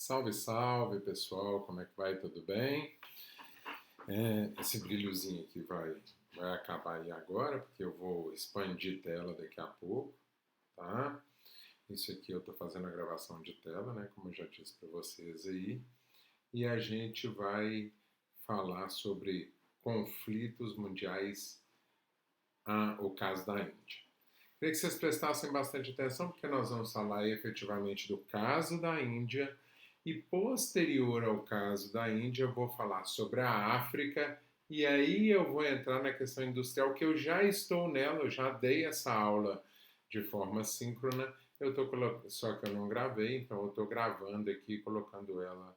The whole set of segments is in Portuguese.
Salve, salve, pessoal, como é que vai? Tudo bem? Esse brilhozinho aqui vai acabar aí agora, porque eu vou expandir tela daqui a pouco, tá? Isso aqui eu estou fazendo a gravação de tela, né, como eu já disse para vocês aí, e a gente vai falar sobre conflitos mundiais, o caso da Índia. Queria que vocês prestassem bastante atenção, porque nós vamos falar efetivamente do caso da Índia e, posterior ao caso da Índia, eu vou falar sobre a África e aí eu vou entrar na questão industrial, que eu já estou nela, eu já dei essa aula de forma síncrona, só que eu não gravei, então eu estou gravando aqui e colocando ela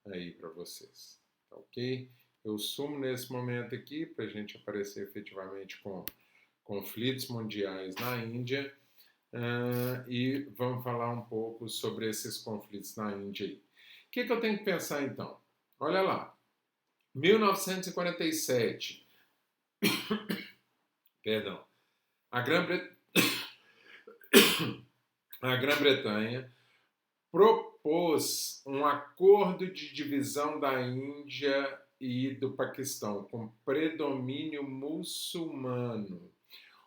aí para vocês, tá ok? Eu sumo nesse momento aqui para a gente aparecer efetivamente com conflitos mundiais na Índia, e vamos falar um pouco sobre esses conflitos na Índia. O que eu tenho que pensar então? Olha lá, 1947, perdão, a Grã-Bretanha propôs um acordo de divisão da Índia e do Paquistão com predomínio muçulmano.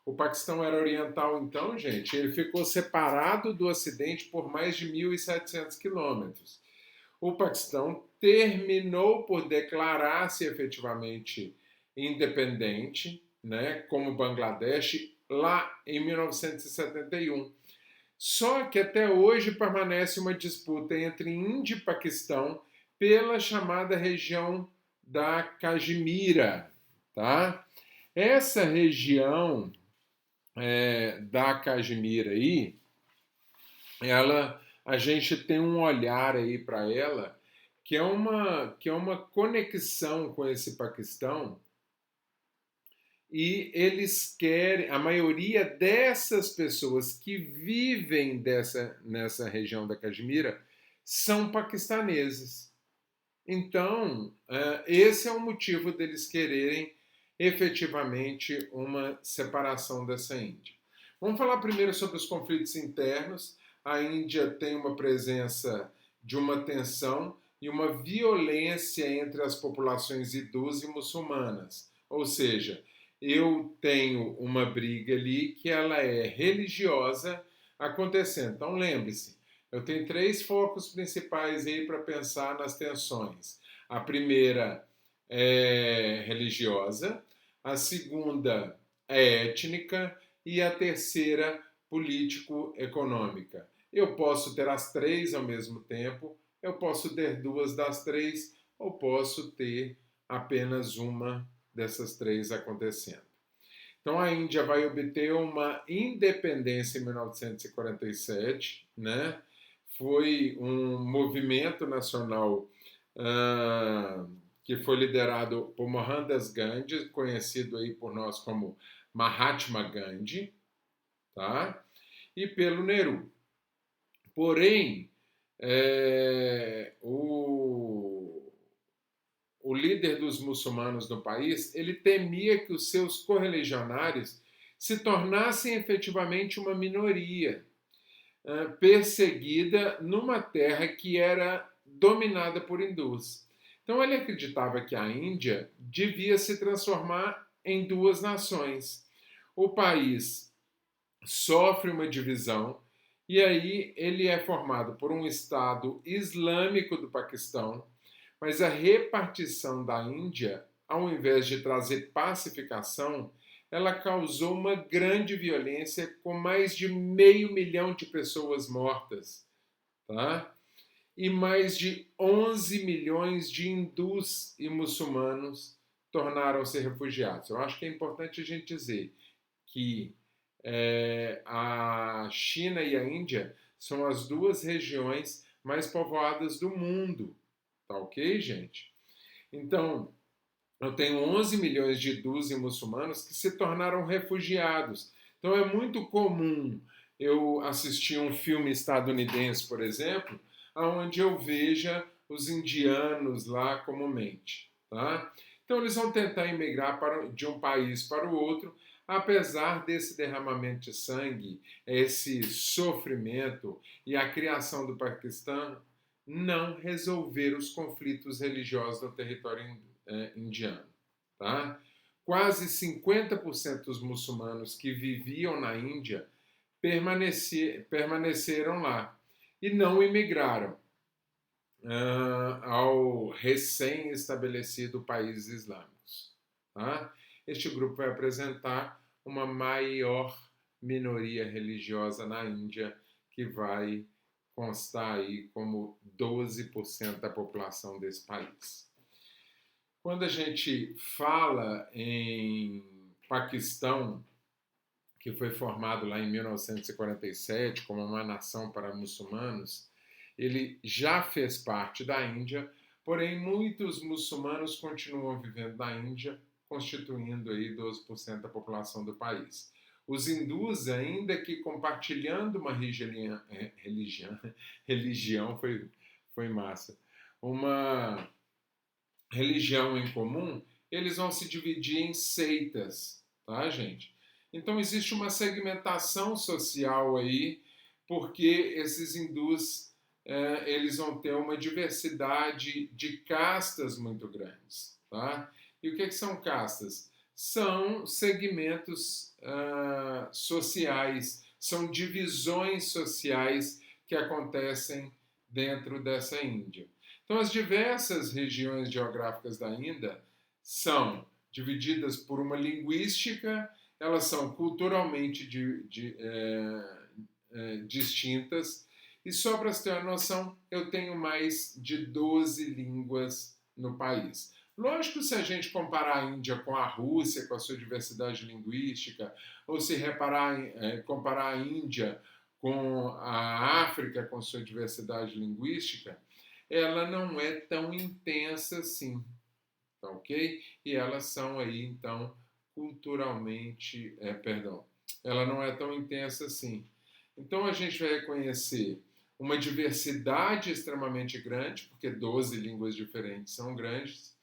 O Paquistão era oriental, então, gente, ele ficou separado do Ocidente por mais de 1.700 quilômetros. O Paquistão terminou por declarar-se efetivamente independente, né, como Bangladesh, lá em 1971. Só que até hoje permanece uma disputa entre Índia e Paquistão pela chamada região da Caxemira, tá? Essa região da Caxemira aí, a gente tem um olhar aí para ela que é uma conexão com esse Paquistão, e eles querem, a maioria dessas pessoas que vivem nessa região da Caxemira são paquistaneses. Então, esse é o motivo deles quererem efetivamente uma separação dessa Índia. Vamos falar primeiro sobre os conflitos internos. A Índia tem uma presença de uma tensão e uma violência entre as populações hindus e muçulmanas. Ou seja, eu tenho uma briga ali que ela é religiosa acontecendo. Então lembre-se, eu tenho três focos principais aí para pensar nas tensões. A primeira é religiosa, a segunda é étnica e a terceira político-econômica. Eu posso ter as três ao mesmo tempo, eu posso ter duas das três, ou posso ter apenas uma dessas três acontecendo. Então a Índia vai obter uma independência em 1947, né? Foi um movimento nacional que foi liderado por Mohandas Gandhi, conhecido aí por nós como Mahatma Gandhi, tá? E pelo Nehru. Porém, o líder dos muçulmanos no país, ele temia que os seus correligionários se tornassem efetivamente uma minoria, perseguida numa terra que era dominada por hindus. Então ele acreditava que a Índia devia se transformar em duas nações. O país sofre uma divisão e aí ele é formado por um Estado islâmico do Paquistão, mas a repartição da Índia, ao invés de trazer pacificação, ela causou uma grande violência com mais de 500 mil de pessoas mortas, tá? E mais de 11 milhões de hindus e muçulmanos tornaram-se refugiados. Eu acho que é importante a gente dizer que a China e a Índia são as duas regiões mais povoadas do mundo, tá ok, gente? Então, eu tenho 11 milhões de hindus e muçulmanos que se tornaram refugiados. Então é muito comum eu assistir um filme estadunidense, por exemplo, onde eu veja os indianos lá comumente, tá? Então eles vão tentar emigrar de um país para o outro, apesar desse derramamento de sangue, esse sofrimento e a criação do Paquistão não resolver os conflitos religiosos no território indiano. Tá? Quase 50% dos muçulmanos que viviam na Índia permaneceram lá e não imigraram ao recém-estabelecido países islâmicos. Tá? Este grupo vai apresentar uma maior minoria religiosa na Índia, que vai constar aí como 12% da população desse país. Quando a gente fala em Paquistão, que foi formado lá em 1947 como uma nação para muçulmanos, ele já fez parte da Índia, porém muitos muçulmanos continuam vivendo na Índia, constituindo aí 12% da população do país. Os hindus, ainda que compartilhando uma religião foi massa, uma religião em comum, eles vão se dividir em seitas, tá, gente? Então existe uma segmentação social aí, porque esses hindus eles vão ter uma diversidade de castas muito grandes, tá? E o que são castas? São segmentos sociais, são divisões sociais que acontecem dentro dessa Índia. Então, as diversas regiões geográficas da Índia são divididas por uma linguística, elas são culturalmente distintas, e só para você ter uma noção, eu tenho mais de 12 línguas no país. Lógico, se a gente comparar a Índia com a Rússia, com a sua diversidade linguística, ou se comparar a Índia com a África, com sua diversidade linguística, ela não é tão intensa assim, tá ok? E elas são aí, então, culturalmente, ela não é tão intensa assim. Então a gente vai reconhecer uma diversidade extremamente grande, porque 12 línguas diferentes são grandes,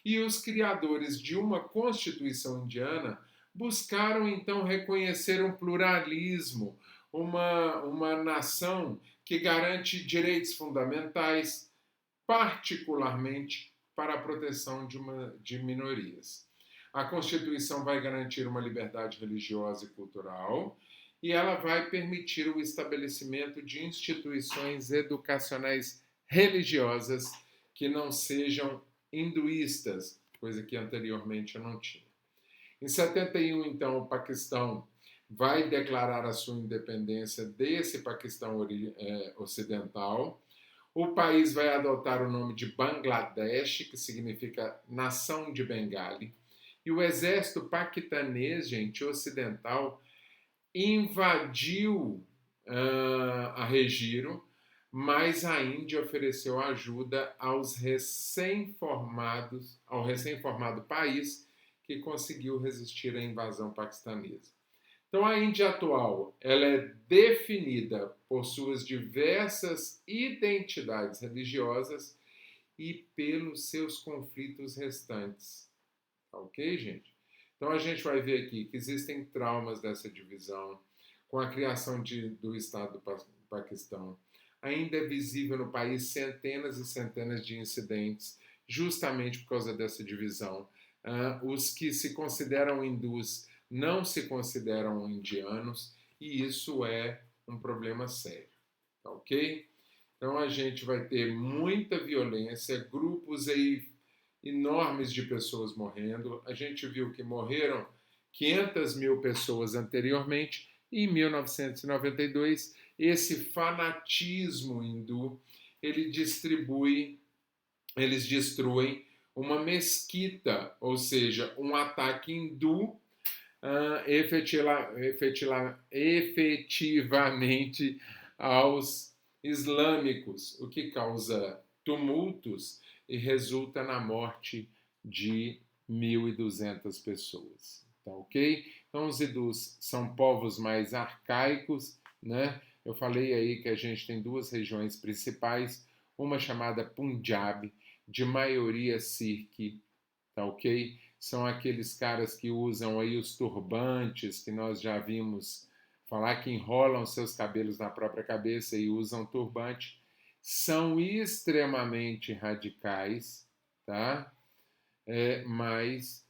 e os criadores de uma Constituição indiana buscaram então reconhecer um pluralismo, uma nação que garante direitos fundamentais, particularmente para a proteção de minorias. A Constituição vai garantir uma liberdade religiosa e cultural e ela vai permitir o estabelecimento de instituições educacionais religiosas que não sejam hinduístas, coisa que anteriormente eu não tinha. Em 71, então, o Paquistão vai declarar a sua independência desse Paquistão ocidental. O país vai adotar o nome de Bangladesh, que significa Nação de Bengali. E o exército paquistanês, gente, ocidental, invadiu a região, mas a Índia ofereceu ajuda ao recém-formado país que conseguiu resistir à invasão paquistanesa. Então, a Índia atual ela é definida por suas diversas identidades religiosas e pelos seus conflitos restantes. Tá ok, gente? Então, a gente vai ver aqui que existem traumas dessa divisão, com a criação do Estado do Paquistão. Ainda é visível no país centenas e centenas de incidentes, justamente por causa dessa divisão. Os que se consideram hindus não se consideram indianos, e isso é um problema sério, tá ok? Então a gente vai ter muita violência, grupos aí enormes de pessoas morrendo. A gente viu que morreram 500 mil pessoas anteriormente, e em 1992 esse fanatismo hindu, eles destruem uma mesquita, ou seja, um ataque hindu efetivamente aos islâmicos, o que causa tumultos e resulta na morte de 1.200 pessoas. Tá ok? Então, os hindus são povos mais arcaicos, né? Eu falei aí que a gente tem duas regiões principais, uma chamada Punjab, de maioria Sikh, tá ok? São aqueles caras que usam aí os turbantes, que nós já vimos falar, que enrolam seus cabelos na própria cabeça e usam turbante. são extremamente radicais, tá? Mas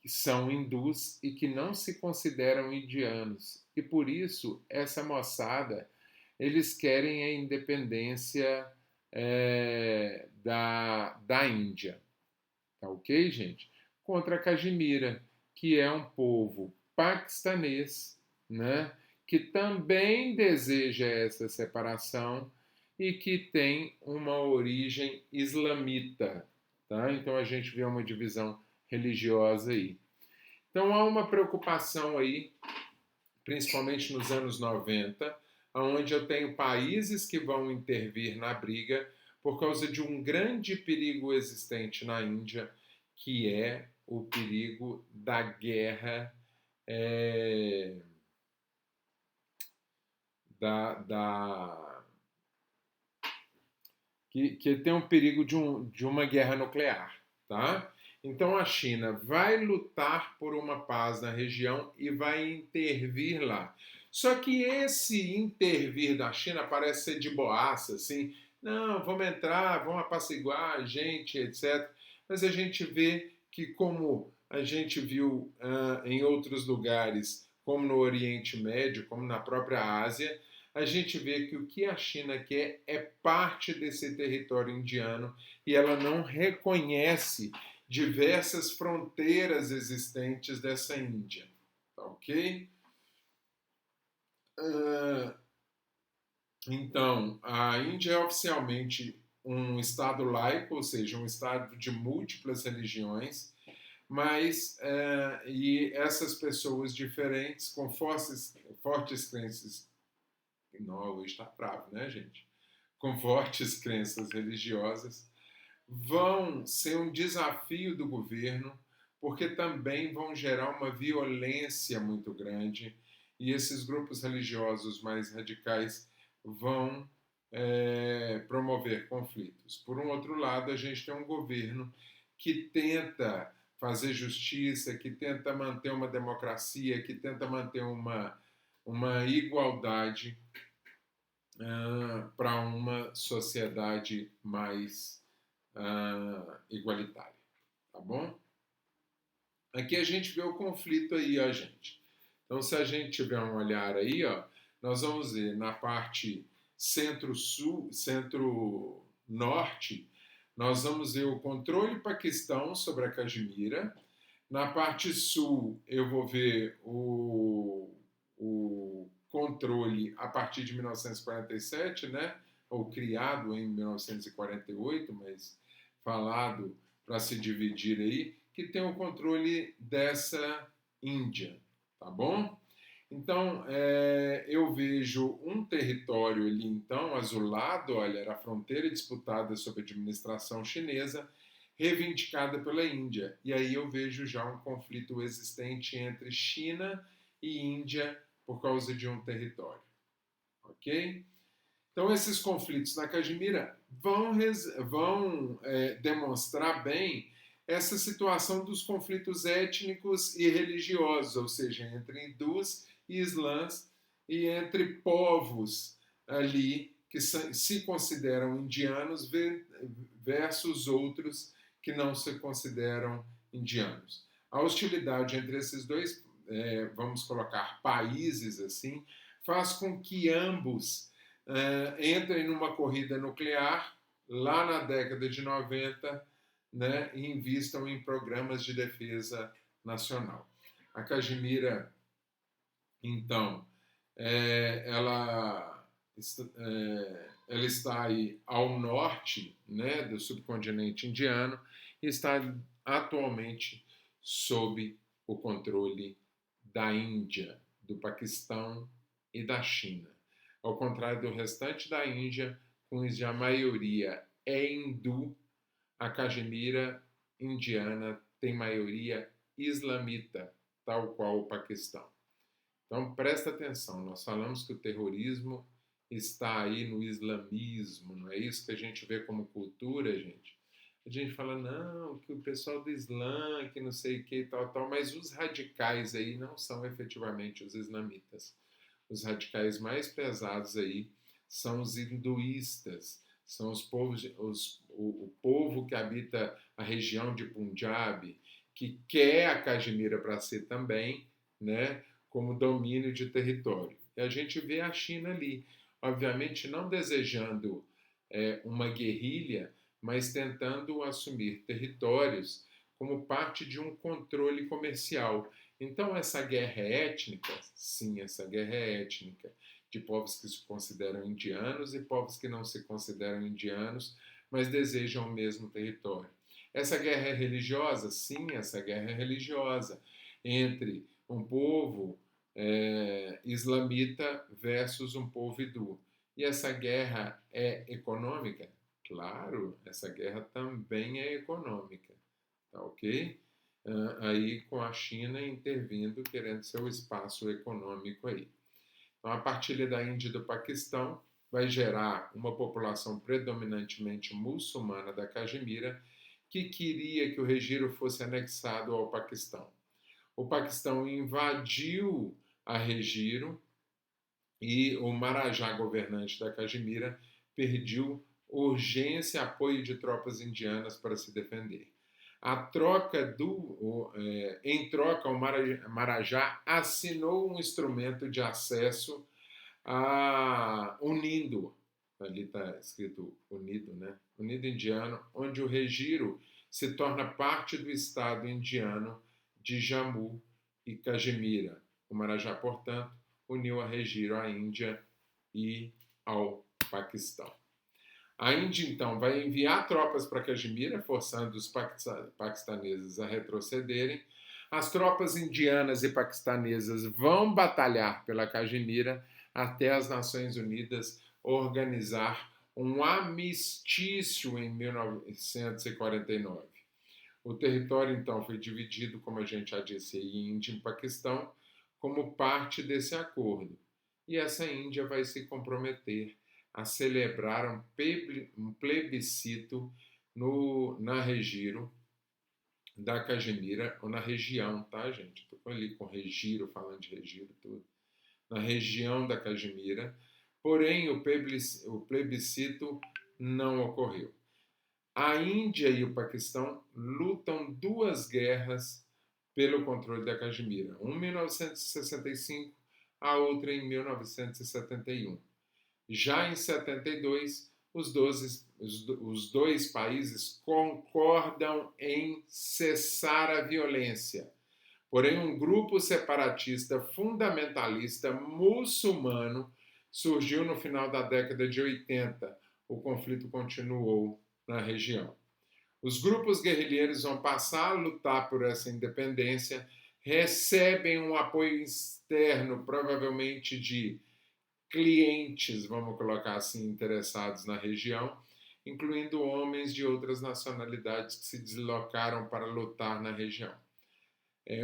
são hindus e que não se consideram indianos. E por isso, essa moçada, eles querem a independência da Índia. Tá ok, gente? Contra a Caxemira, que é um povo paquistanês, né? Que também deseja essa separação e que tem uma origem islamita, tá? Então a gente vê uma divisão religiosa aí. Então há uma preocupação aí, principalmente nos anos 90, onde eu tenho países que vão intervir na briga por causa de um grande perigo existente na Índia, que é o perigo da guerra, é, da que tem um perigo de uma guerra nuclear, tá? Então a China vai lutar por uma paz na região e vai intervir lá. Só que esse intervir da China parece ser de boaça, assim, não, vamos entrar, vamos apaciguar a gente, etc. Mas a gente vê que, como a gente viu em outros lugares, como no Oriente Médio, como na própria Ásia, a gente vê que o que a China quer é parte desse território indiano e ela não reconhece diversas fronteiras existentes dessa Índia. Tá ok? Então, a Índia é oficialmente um estado laico, ou seja, um estado de múltiplas religiões, mas e essas pessoas diferentes com fortes crenças. Não, hoje está bravo, né, gente? Com fortes crenças religiosas, vão ser um desafio do governo, porque também vão gerar uma violência muito grande, e esses grupos religiosos mais radicais vão promover conflitos. Por um outro lado, a gente tem um governo que tenta fazer justiça, que tenta manter uma democracia, que tenta manter uma igualdade para uma sociedade mais igualitária, tá bom? Aqui a gente vê o conflito aí, ó, gente. Então, se a gente tiver um olhar aí, ó, nós vamos ver na parte centro-sul, centro-norte, nós vamos ver o controle paquistão sobre a Caxemira. Na parte sul, eu vou ver o controle a partir de 1947, né? Ou criado em 1948, mas falado para se dividir aí, que tem o controle dessa Índia, tá bom? Então, eu vejo um território ali, então, azulado, olha, era a fronteira disputada sob a administração chinesa, reivindicada pela Índia. E aí eu vejo já um conflito existente entre China e Índia por causa de um território. Ok? Então, esses conflitos na Caxemira vão demonstrar bem essa situação dos conflitos étnicos e religiosos, ou seja, entre hindus e islãs e entre povos ali que se consideram indianos versus outros que não se consideram indianos. A hostilidade entre esses dois, vamos colocar países assim, faz com que ambos entrem numa corrida nuclear lá na década de 90, né, e invistam em programas de defesa nacional. A Caxemira, então, ela está aí ao norte, né, do subcontinente indiano e está atualmente sob o controle da Índia, do Paquistão e da China. Ao contrário do restante da Índia, cuja maioria é hindu, a Caxemira indiana tem maioria islamita, tal qual o Paquistão. Então presta atenção, nós falamos que o terrorismo está aí no islamismo, não é isso que a gente vê como cultura, gente? A gente fala, não, que o pessoal do Islã, que não sei o que e tal, mas os radicais aí não são efetivamente os islamitas. Os radicais mais pesados aí são os hinduístas, são os povos, o povo que habita a região de Punjab, que quer a Caxemira para si também, né, como domínio de território. E a gente vê a China ali, obviamente não desejando uma guerrilha, mas tentando assumir territórios como parte de um controle comercial. Então, essa guerra étnica, sim, essa guerra étnica, de povos que se consideram indianos e povos que não se consideram indianos, mas desejam o mesmo território. Essa guerra é religiosa? Sim, essa guerra é religiosa, entre um povo islamita versus um povo hindu. E essa guerra é econômica? Claro, essa guerra também é econômica, tá ok? Aí com a China intervindo, querendo seu espaço econômico aí. Então, a partilha da Índia e do Paquistão vai gerar uma população predominantemente muçulmana da Caxemira que queria que o regime fosse anexado ao Paquistão. O Paquistão invadiu a Regiro e o Marajá, governante da Caxemira, pediu urgência e apoio de tropas indianas para se defender. Em troca, o Marajá assinou um instrumento de acesso a Unindo, ali está escrito Unido, né? Unido Indiano, onde o Regiro se torna parte do Estado indiano de Jammu e Caxemira. O Marajá, portanto, uniu a Regiro à Índia e ao Paquistão. A Índia, então, vai enviar tropas para Caxemira, forçando os paquistaneses a retrocederem. As tropas indianas e paquistanesas vão batalhar pela Caxemira até as Nações Unidas organizar um amistício em 1949. O território, então, foi dividido, como a gente já disse, em Índia e Paquistão, como parte desse acordo. E essa Índia vai se comprometer a celebrar um plebiscito na Regiro da Caxemira, ou na região, tá, gente? Estou ali com Regiro, falando de Regiro, tudo. Na região da Caxemira, porém o plebiscito não ocorreu. A Índia e o Paquistão lutam duas guerras pelo controle da Caxemira, uma em 1965, a outra em 1971. Já em 72, os dois países concordam em cessar a violência. Porém, um grupo separatista fundamentalista muçulmano surgiu no final da década de 80. O conflito continuou na região. Os grupos guerrilheiros vão passar a lutar por essa independência, recebem um apoio externo, provavelmente de clientes, vamos colocar assim, interessados na região, incluindo homens de outras nacionalidades que se deslocaram para lutar na região.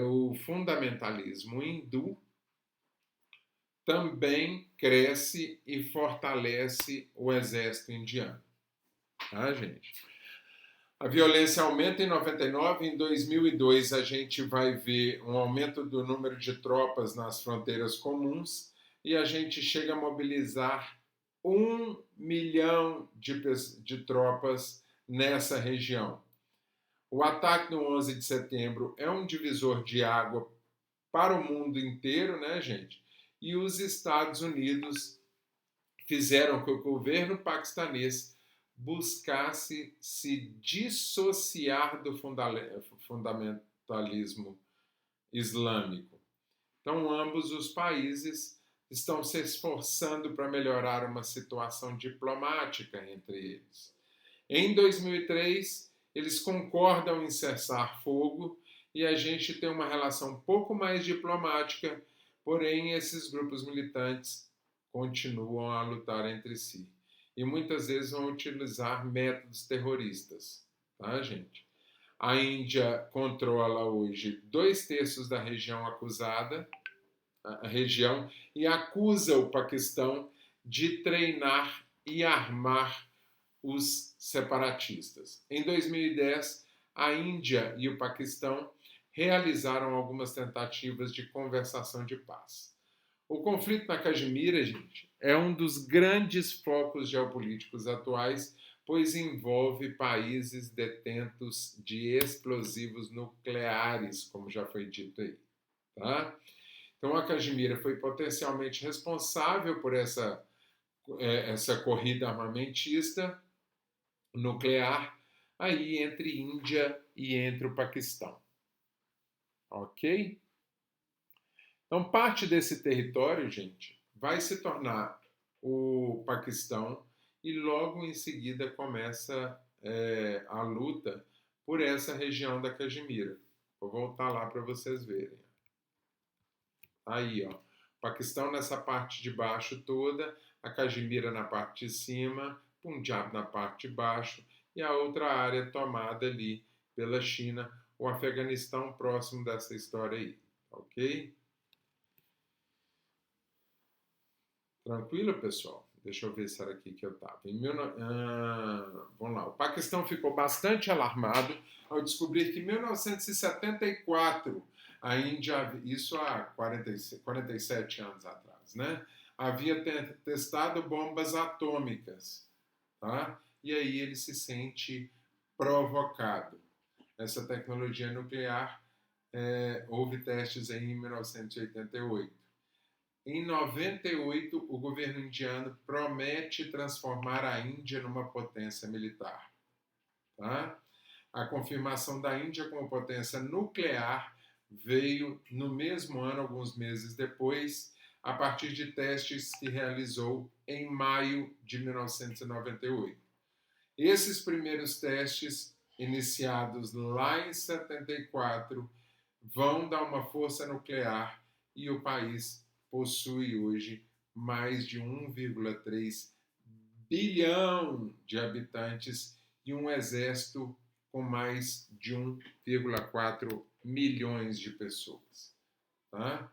O fundamentalismo hindu também cresce e fortalece o exército indiano. Tá, gente? A violência aumenta em 99, em 2002 a gente vai ver um aumento do número de tropas nas fronteiras comuns e a gente chega a mobilizar 1 milhão de tropas nessa região. O ataque no 11 de setembro é um divisor de água para o mundo inteiro, né, gente? E os Estados Unidos fizeram com que o governo paquistanês buscasse se dissociar do fundamentalismo islâmico. Então, ambos os países estão se esforçando para melhorar uma situação diplomática entre eles. Em 2003, eles concordam em cessar fogo e a gente tem uma relação um pouco mais diplomática, porém esses grupos militantes continuam a lutar entre si. E muitas vezes vão utilizar métodos terroristas, tá, gente? A Índia controla hoje 2/3 da região acusada, a região, e acusa o Paquistão de treinar e armar os separatistas. Em 2010, a Índia e o Paquistão realizaram algumas tentativas de conversação de paz. O conflito na Caxemira, gente, é um dos grandes focos geopolíticos atuais, pois envolve países detentos de explosivos nucleares, como já foi dito aí. Tá? Então, a Caxemira foi potencialmente responsável por essa corrida armamentista nuclear aí entre Índia e entre o Paquistão. Ok? Então, parte desse território, gente, vai se tornar o Paquistão e logo em seguida começa a luta por essa região da Caxemira. Vou voltar lá para vocês verem. Aí, ó. Paquistão nessa parte de baixo toda, a Caxemira na parte de cima, Punjab na parte de baixo e a outra área tomada ali pela China, o Afeganistão próximo dessa história aí, ok? Tranquilo, pessoal? Deixa eu ver se era aqui que eu estava. Vamos lá. O Paquistão ficou bastante alarmado ao descobrir que em 1974 a Índia, isso há 47 anos atrás, né? Havia testado bombas atômicas, tá? E aí ele se sente provocado. Essa tecnologia nuclear, houve testes aí em 1988. Em 98, o governo indiano promete transformar a Índia numa potência militar. Tá? A confirmação da Índia como potência nuclear veio no mesmo ano, alguns meses depois, a partir de testes que realizou em maio de 1998. Esses primeiros testes, iniciados lá em 74, vão dar uma força nuclear e o país possui hoje mais de 1,3 bilhão de habitantes e um exército com mais de 1,4 milhões de pessoas. Tá?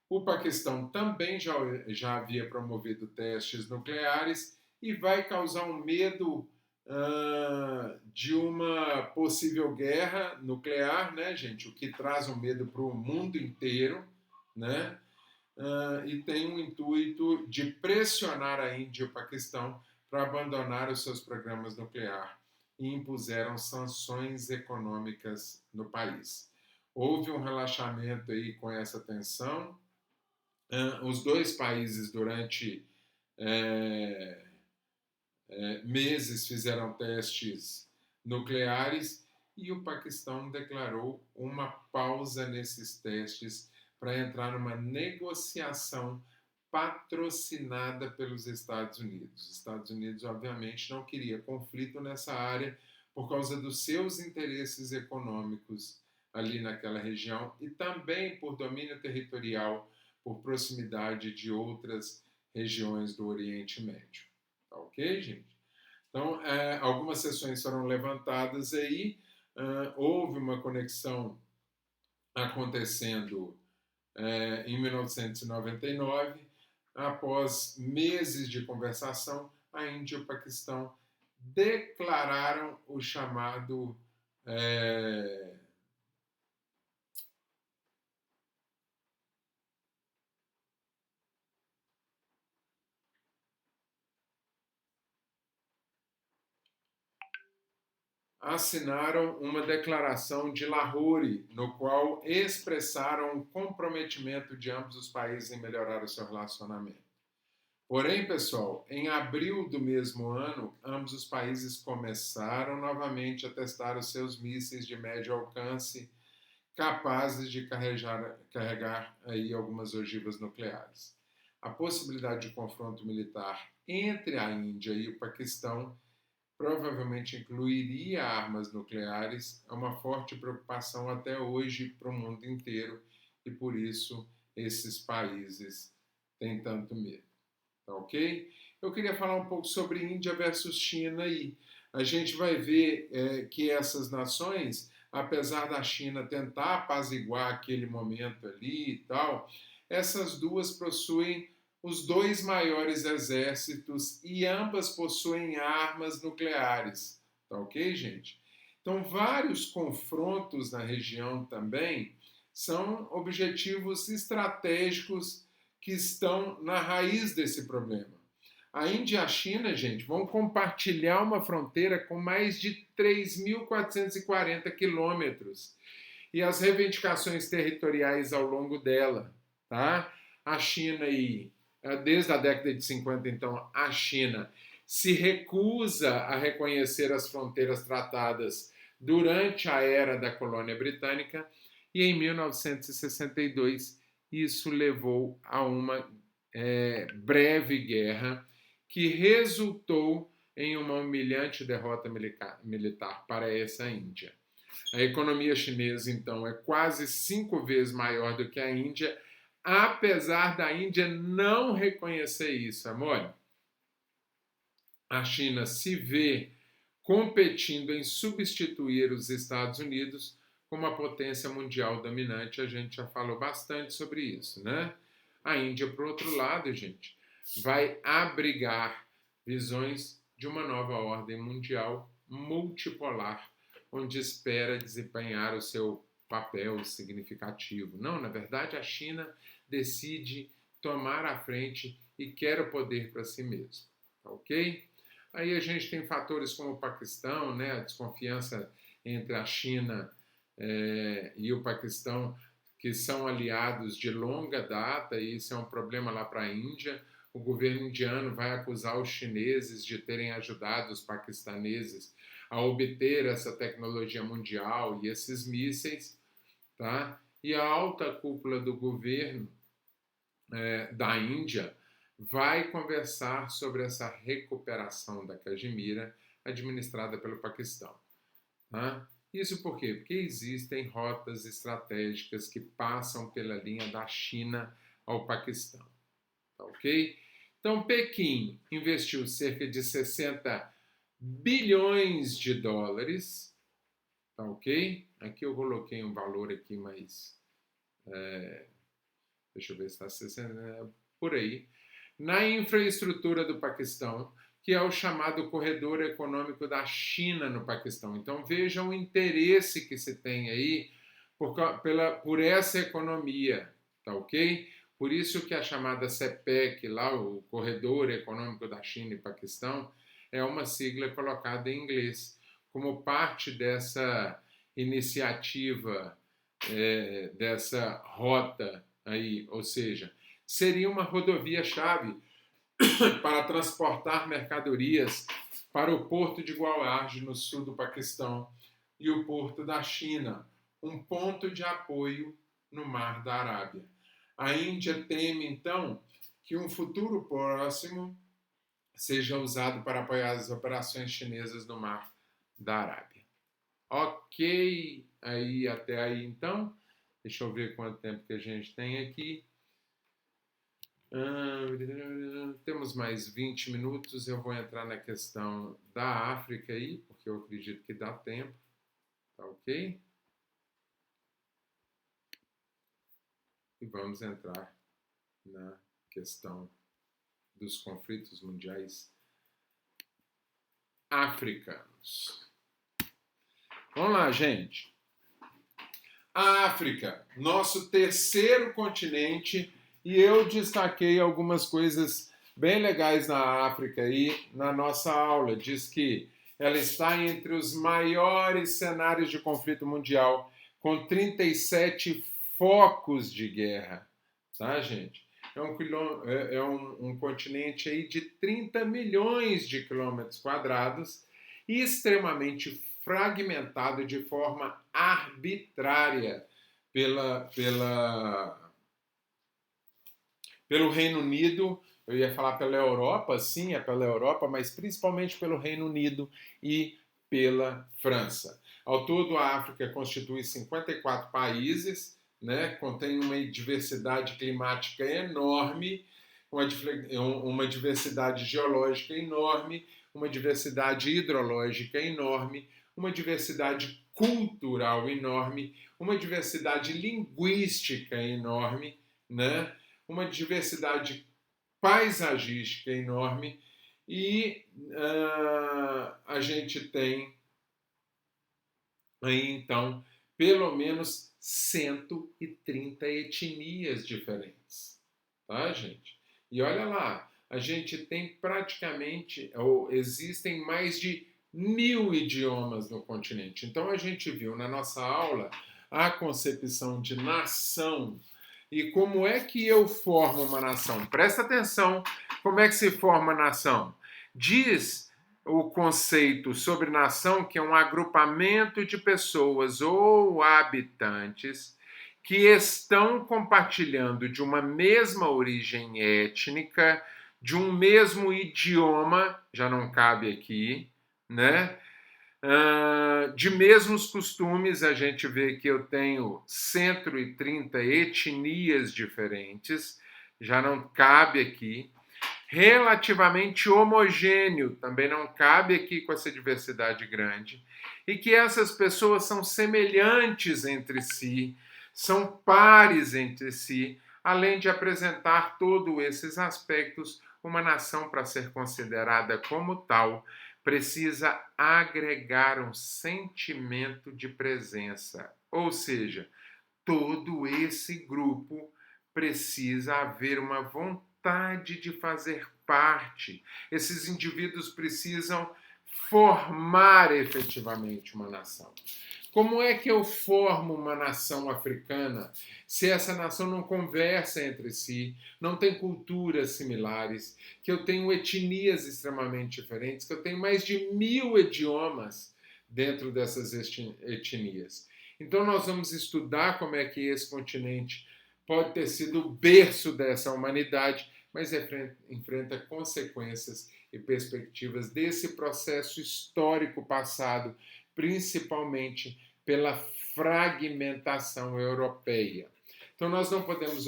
O Paquistão também já havia promovido testes nucleares e vai causar um medo de uma possível guerra nuclear, né, gente? O que traz um medo para o mundo inteiro, né? E tem um intuito de pressionar a Índia e o Paquistão para abandonar os seus programas nucleares e impuseram sanções econômicas no país. Houve um relaxamento aí com essa tensão. Os dois países, durante meses, fizeram testes nucleares e o Paquistão declarou uma pausa nesses testes para entrar numa negociação patrocinada pelos Estados Unidos. Os Estados Unidos, obviamente, não queria conflito nessa área por causa dos seus interesses econômicos ali naquela região e também por domínio territorial, por proximidade de outras regiões do Oriente Médio. Tá ok, gente? Então, algumas sessões foram levantadas aí, houve uma conexão acontecendo em 1999. Após meses de conversação, a Índia e o Paquistão declararam o chamado assinaram uma declaração de Lahore, no qual expressaram o comprometimento de ambos os países em melhorar o seu relacionamento. Porém, pessoal, em abril do mesmo ano, ambos os países começaram novamente a testar os seus mísseis de médio alcance, capazes de carregar aí algumas ogivas nucleares. A possibilidade de confronto militar entre a Índia e o Paquistão provavelmente incluiria armas nucleares, é uma forte preocupação até hoje para o mundo inteiro e por isso esses países têm tanto medo. Tá ok? Eu queria falar um pouco sobre Índia versus China aí. A gente vai ver que essas nações, apesar da China tentar apaziguar aquele momento ali e tal, essas duas possuem os dois maiores exércitos e ambas possuem armas nucleares. Tá ok, gente? Então, vários confrontos na região também são objetivos estratégicos que estão na raiz desse problema. A Índia e a China, gente, vão compartilhar uma fronteira com mais de 3.440 quilômetros e as reivindicações territoriais ao longo dela, tá? A China desde a década de 50, então, a China se recusa a reconhecer as fronteiras tratadas durante a era da colônia britânica e em 1962 isso levou a uma breve guerra que resultou em uma humilhante derrota militar para essa Índia. A economia chinesa, então, é quase 5 vezes maior do que a Índia, apesar da Índia não reconhecer isso, amor. A China se vê competindo em substituir os Estados Unidos como a potência mundial dominante. A gente já falou bastante sobre isso, né? A Índia, por outro lado, gente, vai abrigar visões de uma nova ordem mundial multipolar, onde espera desempenhar o seu papel significativo. Não, na verdade, a China decide tomar a frente e quer o poder para si mesmo, ok? Aí a gente tem fatores como o Paquistão, né, a desconfiança entre a China e o Paquistão, que são aliados de longa data, e isso é um problema lá para a Índia. O governo indiano vai acusar os chineses de terem ajudado os paquistaneses a obter essa tecnologia mundial e esses mísseis, tá? E a alta cúpula do governo da Índia vai conversar sobre essa recuperação da Caxemira administrada pelo Paquistão. Tá? Isso por quê? Porque existem rotas estratégicas que passam pela linha da China ao Paquistão. Tá ok? Então, Pequim investiu cerca de 60 bilhões de dólares. Tá ok? Aqui eu coloquei um valor aqui, mas deixa eu ver se está 60, por aí, na infraestrutura do Paquistão, que é o chamado corredor econômico da China no Paquistão. Então vejam o interesse que se tem aí por essa economia, tá ok? Por isso que a chamada CPEC, lá o Corredor Econômico da China e Paquistão, é uma sigla colocada em inglês, como parte dessa iniciativa, dessa rota aí, ou seja, seria uma rodovia-chave para transportar mercadorias para o porto de Guwahati, no sul do Paquistão, e o porto da China, um ponto de apoio no Mar da Arábia. A Índia teme, então, que um futuro próximo seja usado para apoiar as operações chinesas no Mar da Arábia. Ok, aí até aí então. Deixa eu ver quanto tempo que a gente tem aqui. Temos mais 20 minutos. Eu vou entrar na questão da África aí, porque eu acredito que dá tempo. Tá ok? E vamos entrar na questão dos conflitos mundiais africanos. Vamos lá, gente. A África, nosso terceiro continente, e eu destaquei algumas coisas bem legais na África aí na nossa aula. Diz que ela está entre os maiores cenários de conflito mundial, com 37 focos de guerra, tá, gente? É um continente aí de 30 milhões de quilômetros quadrados e extremamente fragmentado de forma arbitrária pelo Reino Unido. Eu ia falar pela Europa, sim, é pela Europa, mas principalmente pelo Reino Unido e pela França. Ao todo, a África constitui 54 países, né, contém uma diversidade climática enorme, uma diversidade geológica enorme, uma diversidade hidrológica enorme, uma diversidade cultural enorme, uma diversidade linguística enorme, né, uma diversidade paisagística enorme e a gente tem aí então pelo menos 130 etnias diferentes, tá, gente? E olha lá, a gente tem praticamente, ou existem mais de 1.000 idiomas no continente. Então a gente viu na nossa aula a concepção de nação e como é que eu formo uma nação. Presta atenção, como é que se forma a nação? Diz o conceito sobre nação que é um agrupamento de pessoas ou habitantes que estão compartilhando de uma mesma origem étnica, de um mesmo idioma, já não cabe aqui, né? De mesmos costumes, a gente vê que eu tenho 130 etnias diferentes, já não cabe aqui. Relativamente homogêneo, também não cabe aqui com essa diversidade grande. E que essas pessoas são semelhantes entre si, são pares entre si, além de apresentar todos esses aspectos, uma nação, para ser considerada como tal, precisa agregar um sentimento de presença. Ou seja, todo esse grupo precisa haver uma vontade de fazer parte. Esses indivíduos precisam formar efetivamente uma nação. Como é que eu formo uma nação africana se essa nação não conversa entre si, não tem culturas similares, que eu tenho etnias extremamente diferentes, que eu tenho mais de 1.000 idiomas dentro dessas etnias? Então nós vamos estudar como é que esse continente pode ter sido o berço dessa humanidade, mas enfrenta consequências e perspectivas desse processo histórico passado, principalmente pela fragmentação europeia. Então, nós não podemos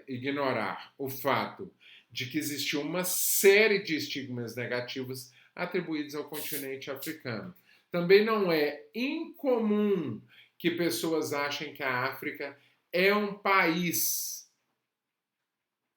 ignorar o fato de que existiu uma série de estigmas negativos atribuídos ao continente africano. Também não é incomum que pessoas achem que a África é um país,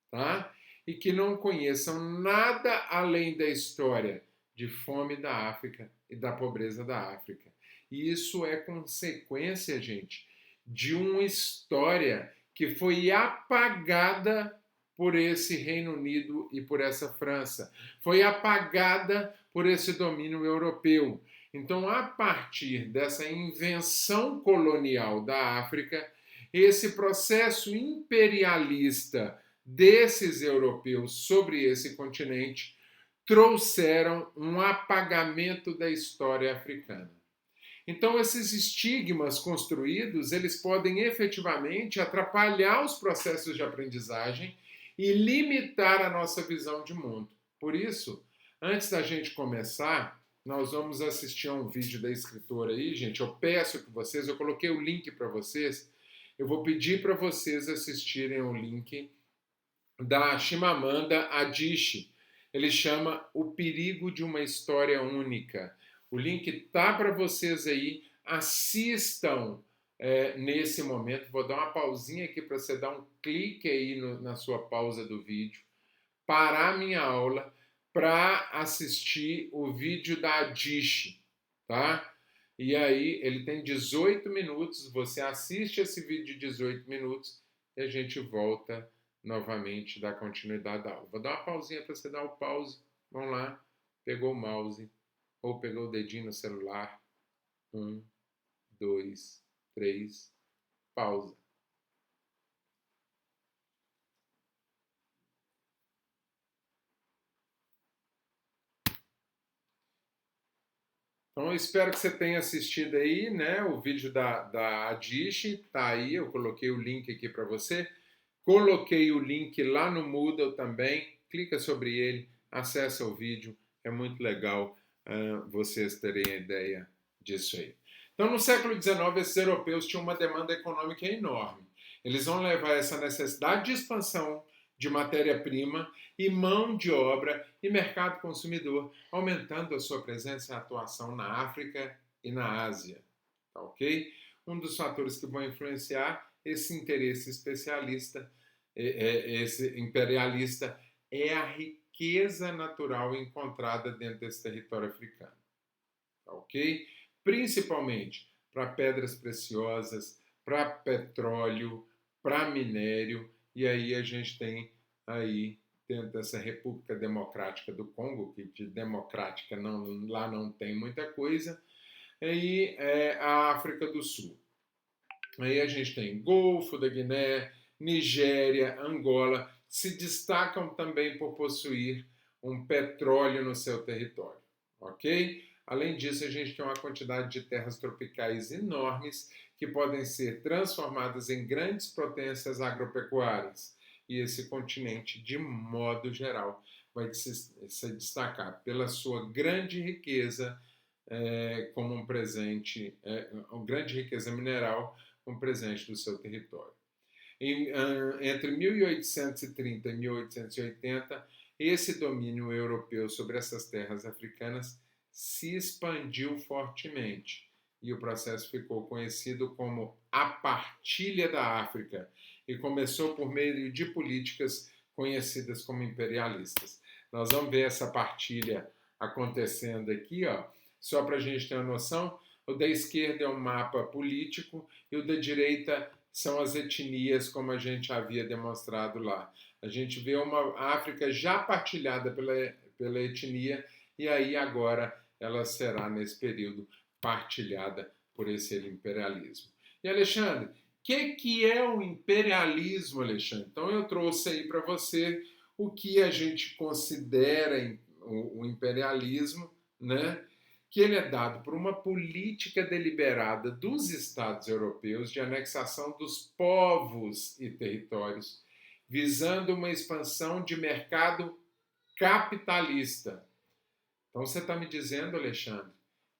tá? E que não conheçam nada além da história de fome da África e da pobreza da África. E isso é consequência, gente, de uma história que foi apagada por esse Reino Unido e por essa França. Foi apagada por esse domínio europeu. Então, a partir dessa invenção colonial da África, esse processo imperialista desses europeus sobre esse continente trouxeram um apagamento da história africana. Então, esses estigmas construídos, eles podem efetivamente atrapalhar os processos de aprendizagem e limitar a nossa visão de mundo. Por isso, antes da gente começar, nós vamos assistir a um vídeo da escritora aí, gente. Eu peço que vocês, eu coloquei o link para vocês, eu vou pedir para vocês assistirem o link da Chimamanda Adichie. Ele chama O Perigo de uma História Única. O link tá para vocês aí. Assistam nesse momento. Vou dar uma pausinha aqui para você dar um clique aí na sua pausa do vídeo, parar minha aula para assistir o vídeo da Adichie, tá? E aí ele tem 18 minutos. Você assiste esse vídeo de 18 minutos e a gente volta novamente dar continuidade da aula. Vou dar uma pausinha para você dar o pause. Vamos lá. Pegou o mouse ou pegou o dedinho no celular. 1, 2, 3, pausa. Então eu espero que você tenha assistido aí, né, o vídeo da Adichie. Tá aí, eu coloquei o link aqui para você. Coloquei o link lá no Moodle também. Clica sobre ele, acessa o vídeo. É muito legal vocês terem a ideia disso aí. Então, no século XIX, esses europeus tinham uma demanda econômica enorme. Eles vão levar essa necessidade de expansão de matéria-prima e mão de obra e mercado consumidor, aumentando a sua presença e atuação na África e na Ásia. Tá ok? Um dos fatores que vão influenciar esse interesse especialista, esse imperialista, é a riqueza natural encontrada dentro desse território africano. Tá ok? Principalmente para pedras preciosas, para petróleo, para minério, e aí a gente tem aí dentro dessa República Democrática do Congo, que de democrática lá não tem muita coisa, e a África do Sul. Aí a gente tem Golfo da Guiné, Nigéria, Angola, se destacam também por possuir um petróleo no seu território, ok? Além disso, a gente tem uma quantidade de terras tropicais enormes que podem ser transformadas em grandes potências agropecuárias. E esse continente, de modo geral, vai se destacar pela sua grande riqueza como um presente, uma grande riqueza mineral, um presente do seu território. Entre 1830 e 1880, esse domínio europeu sobre essas terras africanas se expandiu fortemente e o processo ficou conhecido como a Partilha da África e começou por meio de políticas conhecidas como imperialistas. Nós vamos ver essa partilha acontecendo aqui, ó, só para a gente ter uma noção. O da esquerda é um mapa político e o da direita são as etnias, como a gente havia demonstrado lá. A gente vê uma África já partilhada pela etnia e aí agora ela será, nesse período, partilhada por esse imperialismo. E, Alexandre, o que é o imperialismo, Alexandre? Então, eu trouxe aí para você o que a gente considera o imperialismo, né? Que ele é dado por uma política deliberada dos Estados europeus de anexação dos povos e territórios, visando uma expansão de mercado capitalista. Então você está me dizendo, Alexandre,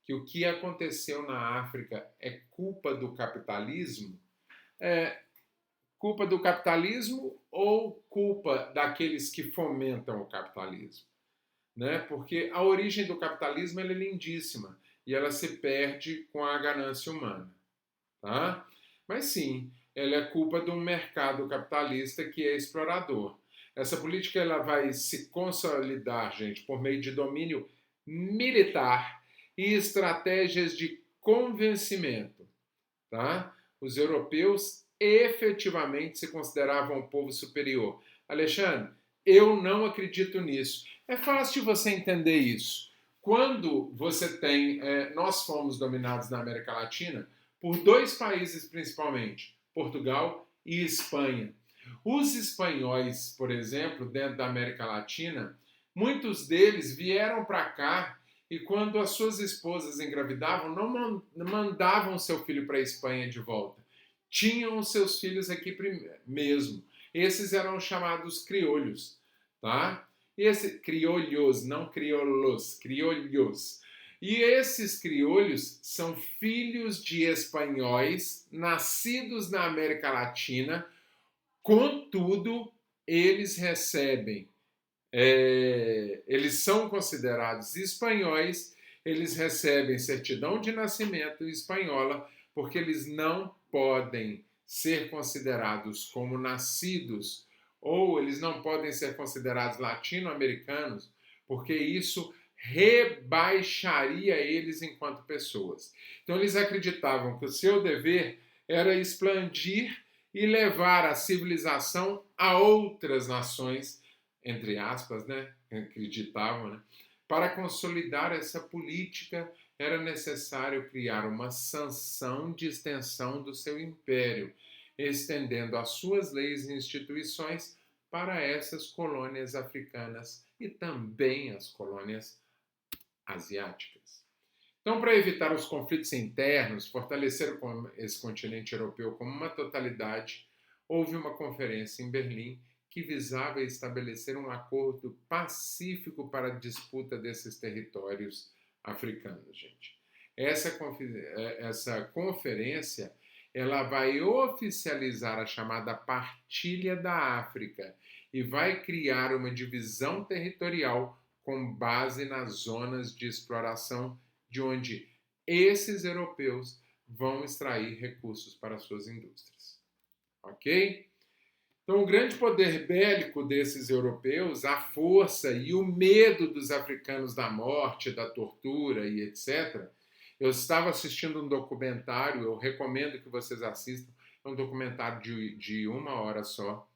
que o que aconteceu na África é culpa do capitalismo? É culpa do capitalismo ou culpa daqueles que fomentam o capitalismo? Né? Porque a origem do capitalismo é lindíssima e ela se perde com a ganância humana. Tá? Mas sim, ela é culpa de um mercado capitalista que é explorador. Essa política ela vai se consolidar, gente, por meio de domínio militar e estratégias de convencimento. Tá? Os europeus efetivamente se consideravam um povo superior. Alexandre, eu não acredito nisso. É fácil de você entender isso. Quando você tem. Nós fomos dominados na América Latina por dois países principalmente, Portugal e Espanha. Os espanhóis, por exemplo, dentro da América Latina, muitos deles vieram para cá e quando as suas esposas engravidavam, não mandavam seu filho para a Espanha de volta. Tinham os seus filhos aqui mesmo. Esses eram chamados criolhos, tá? Criolhos, não crioulos, criolhos. E esses criolhos são filhos de espanhóis nascidos na América Latina, contudo, eles recebem eles são considerados espanhóis, eles recebem certidão de nascimento espanhola, porque eles não podem ser considerados como nascidos, ou eles não podem ser considerados latino-americanos, porque isso rebaixaria eles enquanto pessoas. Então eles acreditavam que o seu dever era expandir e levar a civilização a outras nações, entre aspas, né, acreditavam, né? Para consolidar essa política era necessário criar uma sanção de extensão do seu império, estendendo as suas leis e instituições para essas colônias africanas e também as colônias asiáticas. Então, para evitar os conflitos internos, fortalecer esse continente europeu como uma totalidade, houve uma conferência em Berlim que visava estabelecer um acordo pacífico para a disputa desses territórios africanos, gente. Essa conferência ela vai oficializar a chamada Partilha da África e vai criar uma divisão territorial com base nas zonas de exploração de onde esses europeus vão extrair recursos para suas indústrias. Ok? Então, o grande poder bélico desses europeus, a força e o medo dos africanos da morte, da tortura e etc. Eu estava assistindo um documentário, eu recomendo que vocês assistam, é um documentário de 1 hora só,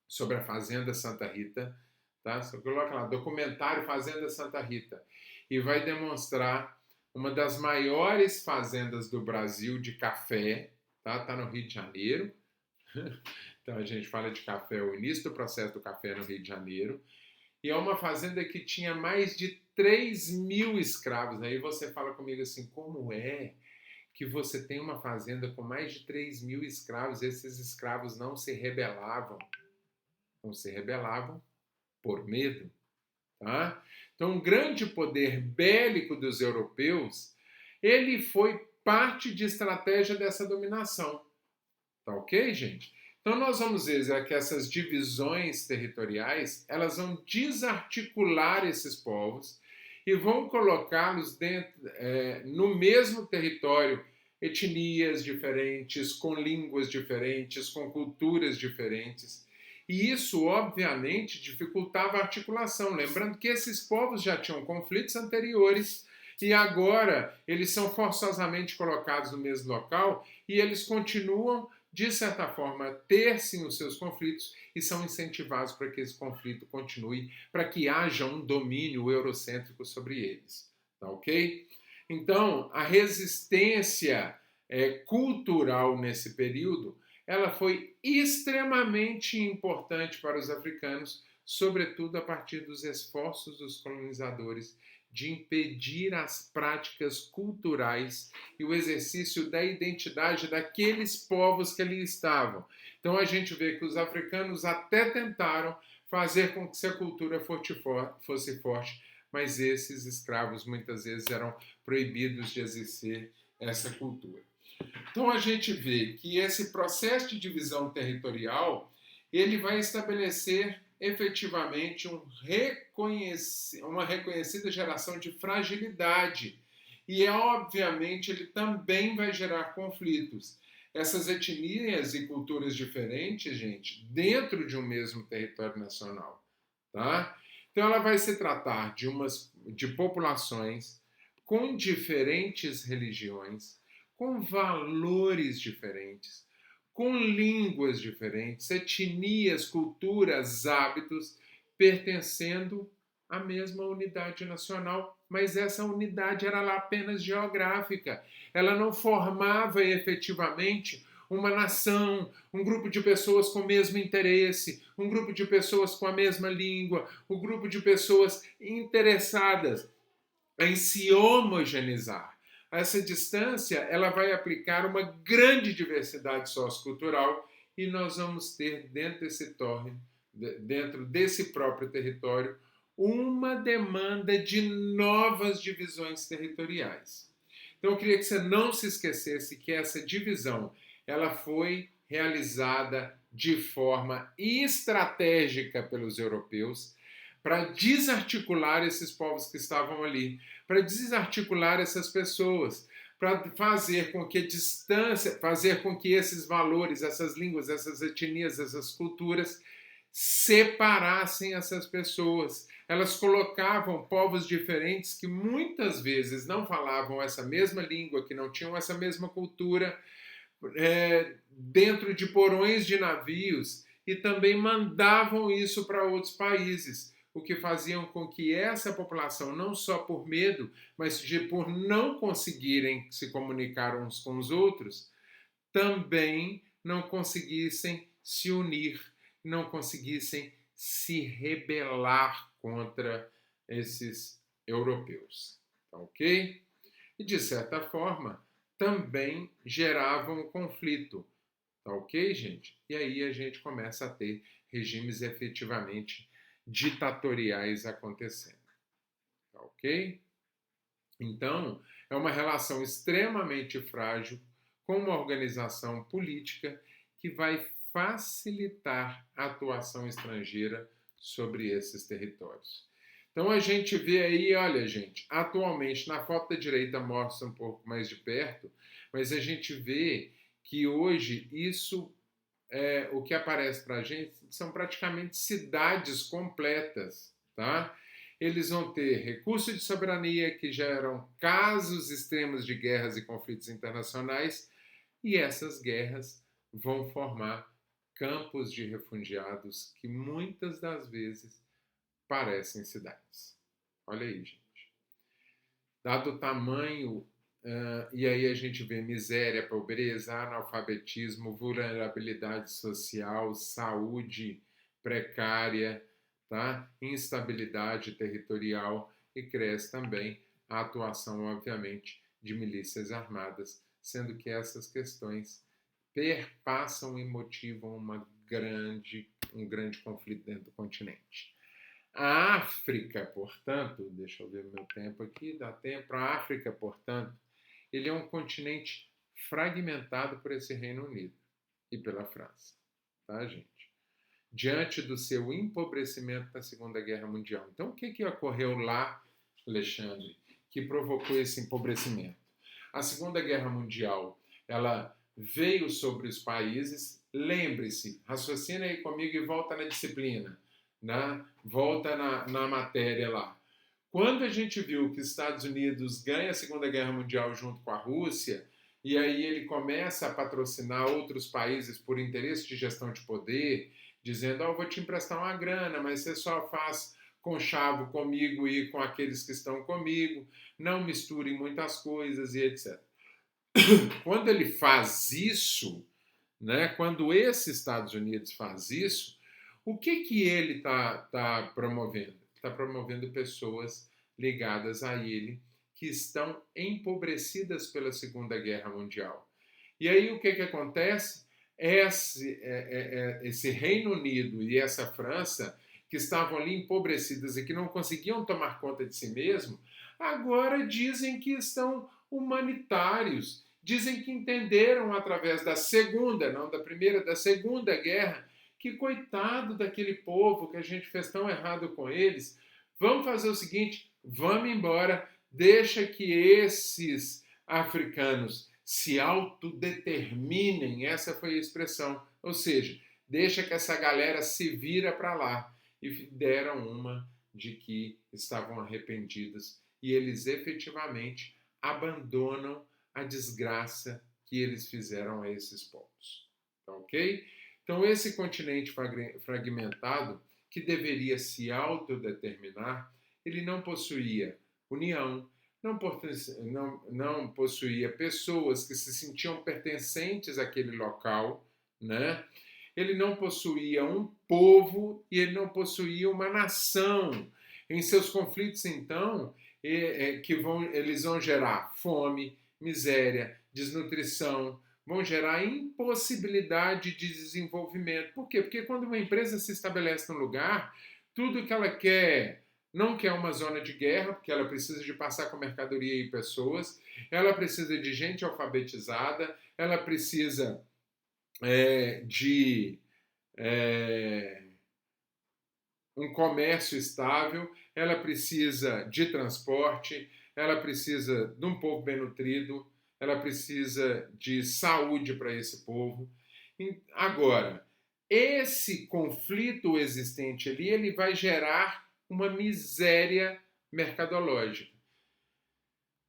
sobre a Fazenda Santa Rita, tá? Você coloca lá, documentário Fazenda Santa Rita, e vai demonstrar uma das maiores fazendas do Brasil de café, tá? Tá no Rio de Janeiro. Então a gente fala de café, o início do processo do café no Rio de Janeiro. E é uma fazenda que tinha mais de 3.000 escravos. Aí você fala comigo assim, como é que você tem uma fazenda com mais de 3.000 escravos? Esses escravos não se rebelavam. Não se rebelavam por medo. Tá? Então, um grande poder bélico dos europeus, ele foi parte de estratégia dessa dominação. Tá ok, gente? Então, nós vamos ver que essas divisões territoriais, elas vão desarticular esses povos e vão colocá-los no mesmo território, etnias diferentes, com línguas diferentes, com culturas diferentes. E isso, obviamente, dificultava a articulação. Lembrando que esses povos já tinham conflitos anteriores e agora eles são forçosamente colocados no mesmo local e eles continuam, de certa forma, ter sim os seus conflitos e são incentivados para que esse conflito continue, para que haja um domínio eurocêntrico sobre eles. Tá ok? Então, a resistência cultural nesse período, ela foi extremamente importante para os africanos, sobretudo a partir dos esforços dos colonizadores de impedir as práticas culturais e o exercício da identidade daqueles povos que ali estavam. Então a gente vê que os africanos até tentaram fazer com que a cultura fosse forte, mas esses escravos muitas vezes eram proibidos de exercer essa cultura. Então a gente vê que esse processo de divisão territorial, ele vai estabelecer efetivamente uma reconhecida geração de fragilidade. E, obviamente, ele também vai gerar conflitos. Essas etnias e culturas diferentes, gente, dentro de um mesmo território nacional. Tá? Então, ela vai se tratar de populações com diferentes religiões, com valores diferentes, com línguas diferentes, etnias, culturas, hábitos, pertencendo à mesma unidade nacional, mas essa unidade era lá apenas geográfica. Ela não formava efetivamente uma nação, um grupo de pessoas com o mesmo interesse, um grupo de pessoas com a mesma língua, um grupo de pessoas interessadas em se homogeneizar. Essa distância ela vai aplicar uma grande diversidade sociocultural e nós vamos ter dentro desse próprio território uma demanda de novas divisões territoriais. Então eu queria que você não se esquecesse que essa divisão ela foi realizada de forma estratégica pelos europeus para desarticular esses povos que estavam ali, para desarticular essas pessoas, para fazer com que a distância, fazer com que esses valores, essas línguas, essas etnias, essas culturas separassem essas pessoas. Elas colocavam povos diferentes que muitas vezes não falavam essa mesma língua, que não tinham essa mesma cultura, dentro de porões de navios e também mandavam isso para outros países, o que faziam com que essa população, não só por medo, mas por não conseguirem se comunicar uns com os outros, também não conseguissem se unir, não conseguissem se rebelar contra esses europeus. Tá ok? E, de certa forma, também geravam um conflito. Tá ok, gente? E aí a gente começa a ter regimes efetivamente ditatoriais acontecendo. Tá ok? Então, é uma relação extremamente frágil com uma organização política que vai facilitar a atuação estrangeira sobre esses territórios. Então a gente vê aí, olha gente, atualmente na foto da direita mostra um pouco mais de perto, mas a gente vê que hoje isso, o que aparece para a gente são praticamente cidades completas, tá? Eles vão ter recurso de soberania que geram casos extremos de guerras e conflitos internacionais e essas guerras vão formar campos de refugiados que muitas das vezes parecem cidades. Olha aí, gente. Dado o tamanho, e aí a gente vê miséria, pobreza, analfabetismo, vulnerabilidade social, saúde precária, tá? Instabilidade territorial e cresce também a atuação, obviamente, de milícias armadas, sendo que essas questões perpassam e motivam um grande conflito dentro do continente. A África, portanto, deixa eu ver meu tempo aqui, dá tempo. A África, portanto, ele é um continente fragmentado por esse Reino Unido e pela França, tá, gente? Diante do seu empobrecimento na Segunda Guerra Mundial. Então, o que ocorreu lá, Alexandre, que provocou esse empobrecimento? A Segunda Guerra Mundial, ela veio sobre os países. Lembre-se, raciocina aí comigo e volta na disciplina, né? Volta na matéria lá. Quando a gente viu que os Estados Unidos ganha a Segunda Guerra Mundial junto com a Rússia, e aí ele começa a patrocinar outros países por interesse de gestão de poder, dizendo, vou te emprestar uma grana, mas você só faz conchavo comigo e com aqueles que estão comigo, não misture muitas coisas e etc. Quando ele faz isso, né, quando esse Estados Unidos faz isso, o que ele está promovendo? Está promovendo pessoas ligadas a ele que estão empobrecidas pela Segunda Guerra Mundial. E aí o que acontece? Esse Reino Unido e essa França, que estavam ali empobrecidas e que não conseguiam tomar conta de si mesmo, agora dizem que estão humanitários, dizem que entenderam através da segunda, não da primeira, da segunda guerra, que coitado daquele povo que a gente fez tão errado com eles. Vamos fazer o seguinte, vamos embora, deixa que esses africanos se autodeterminem, essa foi a expressão, ou seja, deixa que essa galera se vira para lá, e deram uma de que estavam arrependidos e eles efetivamente abandonam a desgraça que eles fizeram a esses povos. Tá, ok? Então, esse continente fragmentado, que deveria se autodeterminar, ele não possuía união, não possuía pessoas que se sentiam pertencentes àquele local, né? Ele não possuía um povo e ele não possuía uma nação. Em seus conflitos, então, eles vão gerar fome, miséria, desnutrição, vão gerar impossibilidade de desenvolvimento. Por quê? Porque quando uma empresa se estabelece num lugar, tudo que ela quer, não quer uma zona de guerra, porque ela precisa de passar com mercadoria e pessoas, ela precisa de gente alfabetizada, ela precisa de um comércio estável, ela precisa de transporte, ela precisa de um povo bem nutrido, ela precisa de saúde para esse povo. Agora, esse conflito existente ali, ele vai gerar uma miséria mercadológica.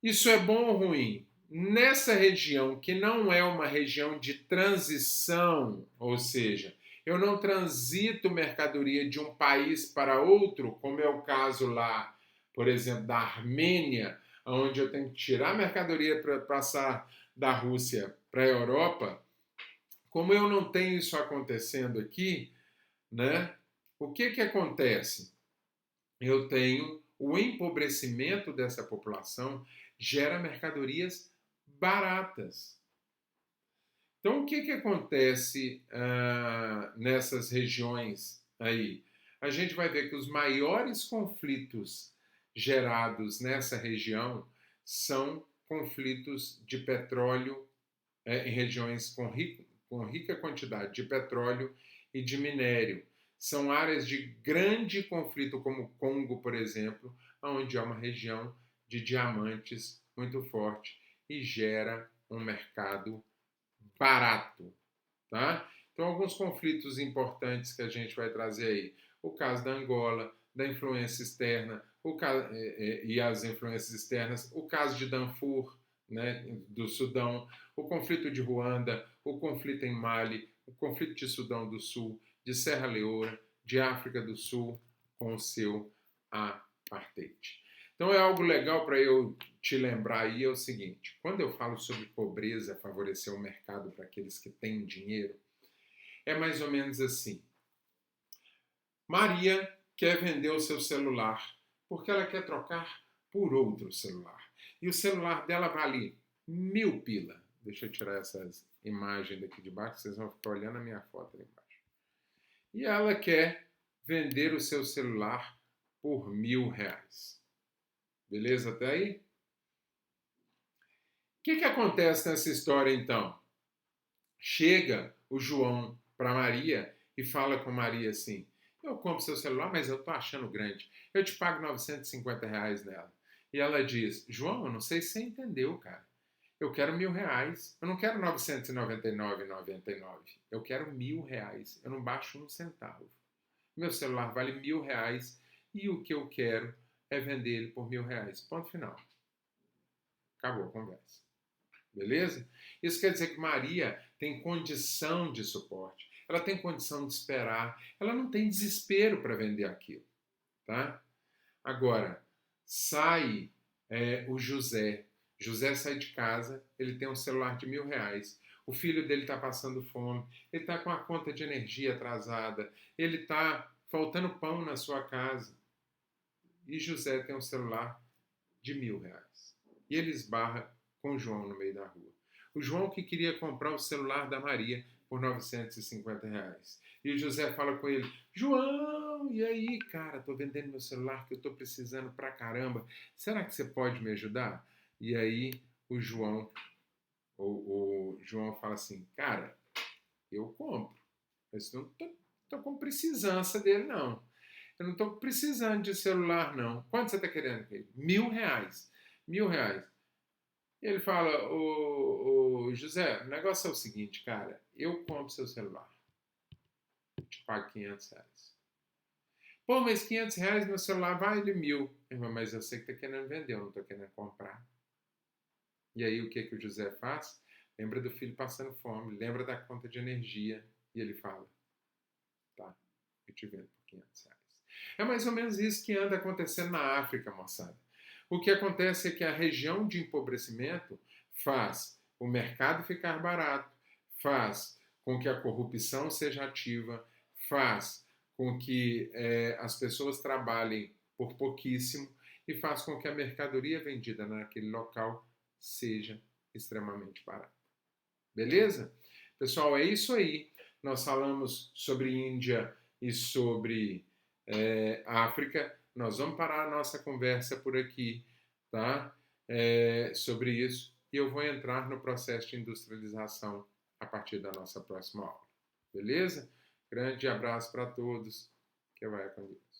Isso é bom ou ruim? Nessa região, que não é uma região de transição, ou seja, eu não transito mercadoria de um país para outro, como é o caso lá, por exemplo, da Armênia, onde eu tenho que tirar mercadoria para passar da Rússia para a Europa. Como eu não tenho isso acontecendo aqui, né? O que acontece? Eu tenho o empobrecimento dessa população, gera mercadorias baratas. Então, o que acontece nessas regiões aí? A gente vai ver que os maiores conflitos gerados nessa região são conflitos de petróleo em regiões com rica quantidade de petróleo e de minério. São áreas de grande conflito, como o Congo, por exemplo, onde há uma região de diamantes muito forte e gera um mercado barato, tá? Então, alguns conflitos importantes que a gente vai trazer aí. O caso da Angola, da influência externa, e as influências externas, o caso de Darfur, né, do Sudão, o conflito de Ruanda, o conflito em Mali, o o conflito de Sudão do Sul, de Serra Leoa, de África do Sul, com o seu apartheid. Então é algo legal para eu te lembrar aí, é o seguinte, quando eu falo sobre pobreza, favorecer o mercado para aqueles que têm dinheiro, é mais ou menos assim. Maria quer vender o seu celular porque ela quer trocar por outro celular. E o celular dela vale 1.000 pila. Deixa eu tirar essas imagens daqui de baixo, vocês vão ficar olhando a minha foto ali embaixo. E ela quer vender o seu celular por R$ 1.000. Beleza até aí? O que acontece nessa história então? Chega o João para Maria e fala com Maria assim: eu compro seu celular, mas eu tô achando grande. Eu te pago R$ 950 nela. E ela diz: João, eu não sei se você entendeu, cara. Eu quero R$ 1.000. Eu não quero 999,99. Eu quero R$ 1.000. Eu não baixo um centavo. Meu celular vale R$ 1.000 e o que eu quero é vender ele por R$ 1.000. Ponto final. Acabou a conversa. Beleza? Isso quer dizer que Maria tem condição de suporte. Ela tem condição de esperar. Ela não tem desespero para vender aquilo. Tá? Agora, sai o José. José sai de casa, ele tem um celular de R$ 1.000. O filho dele está passando fome, ele está com a conta de energia atrasada, ele está faltando pão na sua casa. E José tem um celular de R$ 1.000. E ele esbarra com o João no meio da rua. O João que queria comprar o celular da Maria por R$ 950. E o José fala com ele: João, e aí, cara, tô vendendo meu celular que eu tô precisando pra caramba. Será que você pode me ajudar? E aí o João fala assim: cara, eu compro. Mas não tô com precisança dele, não. Eu não estou precisando de celular, não. Quanto você está querendo? R$ 1.000. R$ 1.000. Ele fala: ô José, o negócio é o seguinte, cara. Eu compro seu celular. Eu te pago R$ 500. Pô, mas R$ 500 meu celular vale 1.000. Irmão, mas eu sei que está querendo vender, eu não estou querendo comprar. E aí o que o José faz? Lembra do filho passando fome, lembra da conta de energia. E ele fala: tá, eu te vendo por R$ 500. É mais ou menos isso que anda acontecendo na África, moçada. O que acontece é que a região de empobrecimento faz o mercado ficar barato, faz com que a corrupção seja ativa, faz com que as pessoas trabalhem por pouquíssimo e faz com que a mercadoria vendida naquele local seja extremamente barata. Beleza? Pessoal, é isso aí. Nós falamos sobre Índia e sobre África. Nós vamos parar a nossa conversa por aqui, tá? Sobre isso. E eu vou entrar no processo de industrialização a partir da nossa próxima aula. Beleza? Grande abraço para todos. Que vai com Deus.